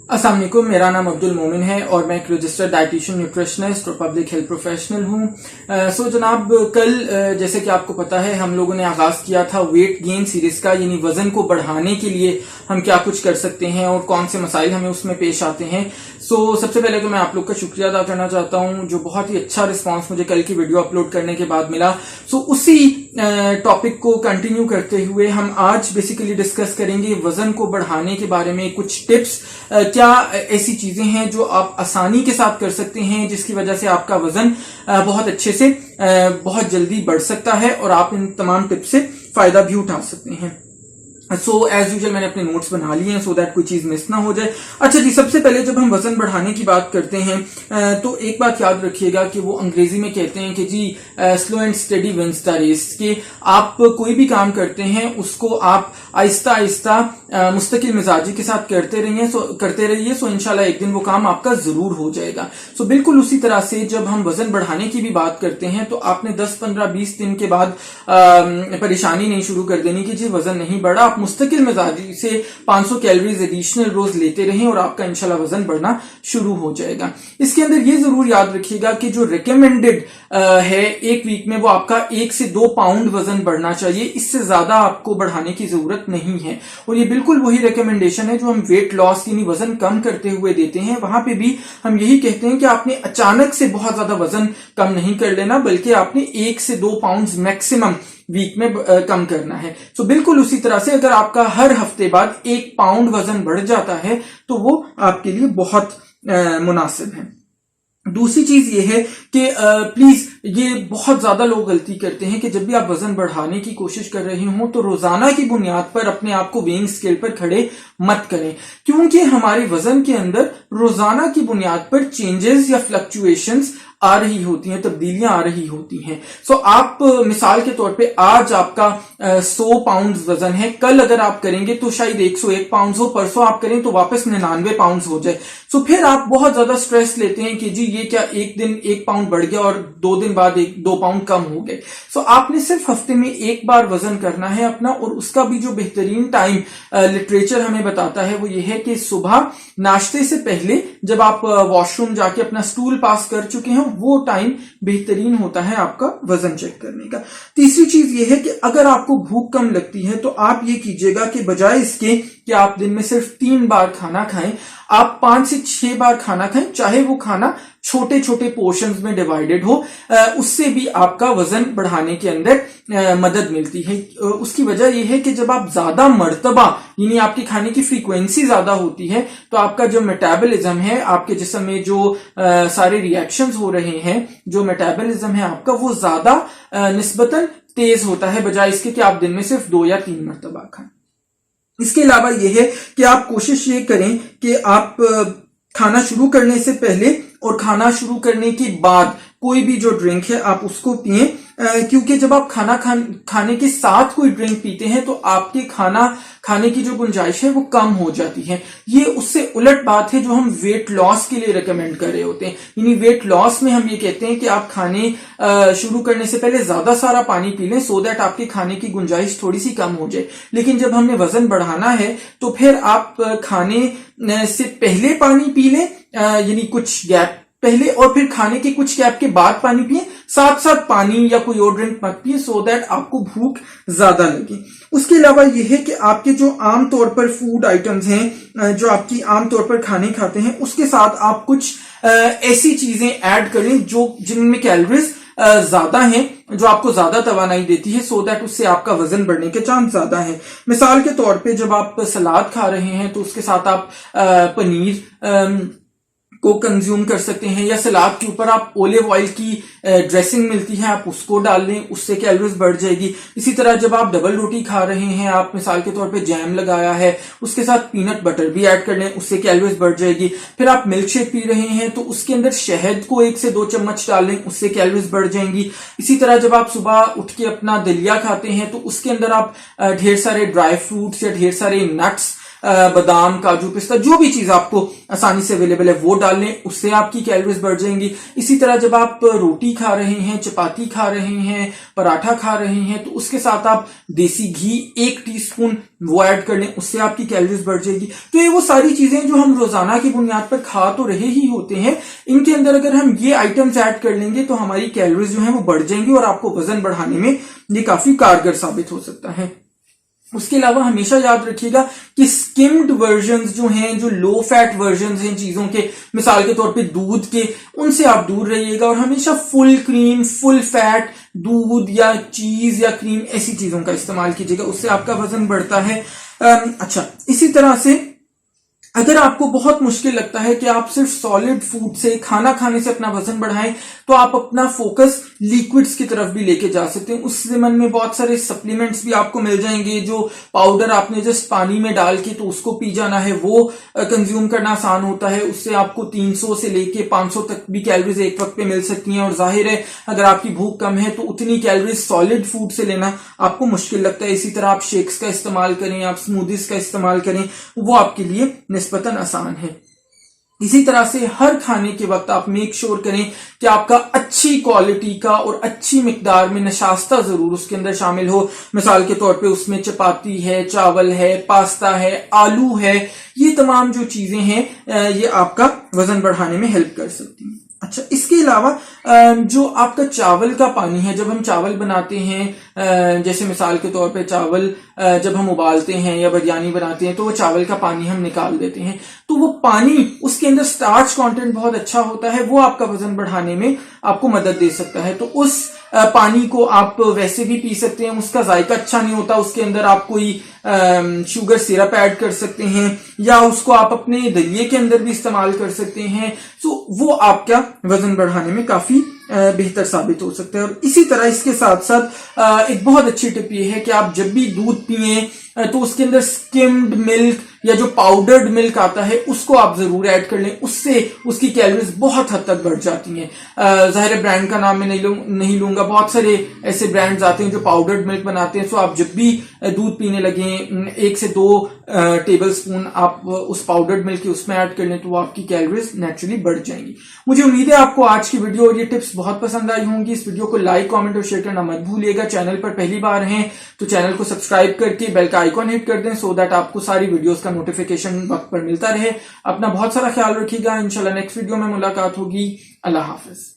अस्सलाम वालेकुम, मेरा नाम अब्दुल मोमिन है और मैं एक रजिस्टर्ड डाइटिशियन, न्यूट्रिशनिस्ट और पब्लिक हेल्थ प्रोफेशनल हूँ। सो जनाब, कल जैसे कि आपको पता है हम लोगों ने आगाज किया था वेट गेन सीरीज का, यानी वजन को बढ़ाने के लिए हम क्या कुछ कर सकते हैं और कौन से मसाइल हमें उसमें पेश आते हैं। सो सबसे पहले तो मैं आप लोग का शुक्रिया अदा करना चाहता हूँ, जो बहुत ही अच्छा रिस्पांस मुझे कल की वीडियो अपलोड करने के बाद मिला। सो उसी टॉपिक को कंटिन्यू करते हुए हम आज बेसिकली डिस्कस करेंगे वजन को बढ़ाने के बारे में कुछ टिप्स। क्या ऐसी चीजें हैं जो आप आसानी के साथ कर सकते हैं जिसकी वजह से आपका वजन बहुत अच्छे से बहुत जल्दी बढ़ सकता है और आप इन तमाम टिप्स से फायदा भी उठा सकते हैं। सो एज यूजुअल मैंने अपने नोट्स बना लिए हैं सो दैट कोई चीज मिस ना हो जाए। अच्छा जी, सबसे पहले जब हम वजन बढ़ाने की बात करते हैं तो एक बात याद रखिएगा कि वो अंग्रेजी में कहते हैं कि जी slow and steady wins the race, कि आप कोई भी काम करते हैं उसको आप आहिस्ता आहिस्ता मुस्तकिल मिजाजी के साथ करते रहिए। सो इंशाल्लाह एक दिन वो काम आपका जरूर हो जाएगा। सो बिल्कुल उसी तरह से जब हम वजन बढ़ाने की भी बात करते हैं तो आपने 10, 15, 20 दिन के बाद परेशानी नहीं शुरू कर देनी कि जी वजन नहीं बढ़ा। आप मुस्तकिल मिजाजी से 500 कैलोरीज एडिशनल रोज लेते रहें और आपका इंशाल्लाह वजन बढ़ना शुरू हो जाएगा। इसके अंदर ये जरूर याद रखिएगा कि जो रिकमेंडेड है एक वीक में वो आपका 1 से 2 पाउंड वजन बढ़ना चाहिए, इससे ज्यादा आपको बढ़ाने की जरूरत नहीं है। और ये बिल्कुल वही रिकमेंडेशन है जो हम वेट लॉस यानी वजन कम करते हुए देते हैं। वहां पे भी हम यही कहते हैं कि आपने अचानक से बहुत ज्यादा वजन कम नहीं कर लेना, बल्कि आपने 1 से 2 पाउंड मैक्सिमम वीक में कम करना है। सो बिल्कुल उसी तरह से अगर आपका हर हफ्ते बाद 1 पाउंड वजन बढ़ जाता है तो वो आपके लिए बहुत मुनासिब है। दूसरी चीज ये है कि प्लीज, ये बहुत ज्यादा लोग गलती करते हैं कि जब भी आप वजन बढ़ाने की कोशिश कर रहे हो तो रोजाना की बुनियाद पर अपने आप को वेइंग स्केल पर खड़े मत करें, क्योंकि हमारे वजन के अंदर रोजाना की बुनियाद पर चेंजेस या फ्लक्चुएशंस आ रही होती हैं, तब्दीलियां आ रही होती हैं। सो आप मिसाल के तौर पे आज आपका 100 पाउंड वजन है, कल अगर आप करेंगे तो शायद 101 पाउंड हो, परसों आप करें तो वापस 99 पाउंड हो जाए। सो फिर आप बहुत ज्यादा स्ट्रेस लेते हैं कि जी ये क्या एक दिन 1 पाउंड बढ़ गया और 2 दिन बाद 2 पाउंड कम हो गए। सो आपने सिर्फ हफ्ते में एक बार वजन करना है अपना, और उसका भी जो बेहतरीन टाइम लिटरेचर हमें बताता है वो ये है कि सुबह नाश्ते से पहले जब आप वॉशरूम जाके अपना स्टूल पास कर चुके हैं वो टाइम बेहतरीन होता है आपका वजन चेक करने का। तीसरी चीज ये है कि अगर आपको भूख कम लगती है तो आप ये कीजिएगा कि बजाय इसके कि आप दिन में सिर्फ 3 बार खाना खाएं, आप 5 से 6 बार खाना खाएं, चाहे वो खाना छोटे छोटे पोर्शंस में डिवाइडेड हो। उससे भी आपका वजन बढ़ाने के अंदर मदद मिलती है। उसकी वजह यह है कि जब आप ज्यादा मर्तबा यानी आपकी खाने की फ्रीक्वेंसी ज्यादा होती है तो आपका जो मेटाबॉलिज्म है, आपके जिस्म में जो सारे रिएक्शंस हो रहे हैं, जो मेटाबॉलिज्म है आपका वो ज्यादा निस्बतन तेज होता है, बजाय इसके कि आप दिन में सिर्फ 2 या 3 मर्तबा खाएं। इसके अलावा यह है कि आप कोशिश ये करें कि आप खाना शुरू करने से पहले और खाना शुरू करने के बाद कोई भी जो ड्रिंक है आप उसको पिएं, क्योंकि जब आप खाने के साथ कोई ड्रिंक पीते हैं तो आपके खाना खाने की जो गुंजाइश है वो कम हो जाती है। ये उससे उलट बात है जो हम वेट लॉस के लिए रेकमेंड कर रहे होते हैं। यानी वेट लॉस में हम ये कहते हैं कि आप खाने शुरू करने से पहले ज्यादा सारा पानी पी लें सो दैट आपके खाने की गुंजाइश थोड़ी सी कम हो जाए। लेकिन जब हमने वजन बढ़ाना है तो फिर आप खाने से पहले पानी पी लें, यानी कुछ गैप पहले, और फिर खाने के कुछ गैप के बाद पानी पिए, साथ साथ पानी या कोई और ड्रिंक मत पिए सो दैट आपको भूख ज्यादा लगे। उसके अलावा यह है कि आपके जो आमतौर पर फूड आइटम्स हैं, जो आपकी आमतौर पर खाने खाते हैं, उसके साथ आप कुछ ऐसी चीजें ऐड करें जो जिनमें कैलोरीज ज्यादा हैं, जो आपको ज्यादा तवानाई देती है, सो दैट उससे आपका वजन बढ़ने के चांस ज्यादा है। मिसाल के तौर पे जब आप सलाद खा रहे हैं तो उसके साथ आप पनीर को कंज्यूम कर सकते हैं, या सलाद के ऊपर आप ओलिव ऑयल की ड्रेसिंग मिलती है आप उसको डाल लें, उससे कैलोरीज बढ़ जाएगी। इसी तरह जब आप डबल रोटी खा रहे हैं, आप मिसाल के तौर पे जैम लगाया है, उसके साथ पीनट बटर भी ऐड कर लें, उससे कैलोरीज बढ़ जाएगी। फिर आप मिल्क शेक पी रहे हैं तो उसके अंदर शहद को 1 से 2 चम्मच डाल लें, उससे कैलोरीज बढ़ जाएंगी। इसी तरह जब आप सुबह उठ के अपना दलिया खाते हैं तो उसके अंदर आप ढेर सारे ड्राई फ्रूट्स या ढेर सारे नट्स बादाम, काजू, पिस्ता, जो भी चीज आपको आसानी से अवेलेबल है वो डाल लें, उससे आपकी कैलोरीज बढ़ जाएंगी। इसी तरह जब आप रोटी खा रहे हैं, चपाती खा रहे हैं, पराठा खा रहे हैं, तो उसके साथ आप देसी घी 1 टीस्पून वो ऐड कर लें, उससे आपकी कैलोरीज बढ़ जाएगी। तो ये वो सारी चीजें जो हम रोजाना की बुनियाद पर खा तो रहे ही होते हैं, इनके अंदर अगर हम ये आइटम्स ऐड कर लेंगे तो हमारी कैलोरीज जो है वो बढ़ जाएंगी और आपको वजन बढ़ाने में ये काफी कारगर साबित हो सकता है। उसके अलावा हमेशा याद रखिएगा कि स्किम्ड वर्जन्स जो हैं, जो लो फैट वर्जन्स हैं चीजों के, मिसाल के तौर पे दूध के, उनसे आप दूर रहिएगा और हमेशा फुल क्रीम, फुल फैट दूध या चीज या क्रीम ऐसी चीजों का इस्तेमाल कीजिएगा, उससे आपका वजन बढ़ता है। अच्छा, इसी तरह से अगर आपको बहुत मुश्किल लगता है कि आप सिर्फ सॉलिड फूड से, खाना खाने से अपना वजन बढ़ाएं, तो आप अपना फोकस लिक्विड्स की तरफ भी लेके जा सकते हैं। उस ज़मन में बहुत सारे सप्लीमेंट्स भी आपको मिल जाएंगे, जो पाउडर आपने जस्ट पानी में डाल के तो उसको पी जाना है, वो कंज्यूम करना आसान होता है। उससे आपको 300 से लेके 500 तक भी कैलोरीज एक वक्त पे मिल सकती हैं। और जाहिर है अगर आपकी भूख कम है तो उतनी कैलोरीज सॉलिड फूड से लेना आपको मुश्किल लगता है। इसी तरह आप शेक्स का इस्तेमाल करें, आप स्मूदीज का इस्तेमाल करें, वो आपके लिए निस्बतन आसान है। इसी तरह से हर खाने के वक्त आप मेक श्योर करें कि आपका अच्छी क्वालिटी का और अच्छी मिकदार में नशास्ता जरूर उसके अंदर शामिल हो। मिसाल के तौर पे उसमें चपाती है, चावल है, पास्ता है, आलू है, ये तमाम जो चीजें हैं ये आपका वजन बढ़ाने में हेल्प कर सकती हैं। अच्छा, इसके अलावा जो आपका चावल का पानी है, जब हम चावल बनाते हैं, जैसे मिसाल के तौर पे चावल जब हम उबालते हैं या बिरयानी बनाते हैं तो वो चावल का पानी हम निकाल देते हैं, तो वो पानी, उसके अंदर स्टार्च कंटेंट बहुत अच्छा होता है, वो आपका वजन बढ़ाने में आपको मदद दे सकता है। तो उस पानी को आप वैसे भी पी सकते हैं, उसका जायका अच्छा नहीं होता, उसके अंदर आप कोई शुगर सिरप ऐड कर सकते हैं या उसको आप अपने दलिए के अंदर भी इस्तेमाल कर सकते हैं। तो वो आपका वजन बढ़ाने में काफी बेहतर साबित हो सकता है। और इसी तरह इसके साथ साथ एक बहुत अच्छी टिप ये है कि आप जब भी दूध पिए तो उसके अंदर स्किम्ड मिल्क या जो पाउडर्ड मिल्क आता है उसको आप जरूर ऐड कर लें, उससे उसकी कैलोरीज बहुत हद तक बढ़ जाती हैं। जाहिर ब्रांड का नाम मैं नहीं लूंगा, बहुत सारे ऐसे ब्रांड्स आते हैं जो पाउडर्ड मिल्क बनाते हैं। सो आप जब भी दूध पीने लगे 1 से 2 टेबल स्पून आप उस पाउडर्ड मिल्क की उसमें ऐड कर लें तो वो आपकी कैलोरीज नेचुरली बढ़ जाएंगी। मुझे उम्मीद है आपको आज की वीडियो और ये टिप्स बहुत पसंद आई होंगी। इस वीडियो को लाइक, कमेंट और शेयर करना मत भूलिएगा। चैनल पर पहली बार हैं तो चैनल को सब्सक्राइब करके बेल का आइकॉन हिट कर दें, सो दैट आपको सारी वीडियोस का नोटिफिकेशन वक्त पर मिलता रहे। अपना बहुत सारा ख्याल रखिएगा। इंशाल्लाह नेक्स्ट वीडियो में मुलाकात होगी। अल्लाह हाफिज।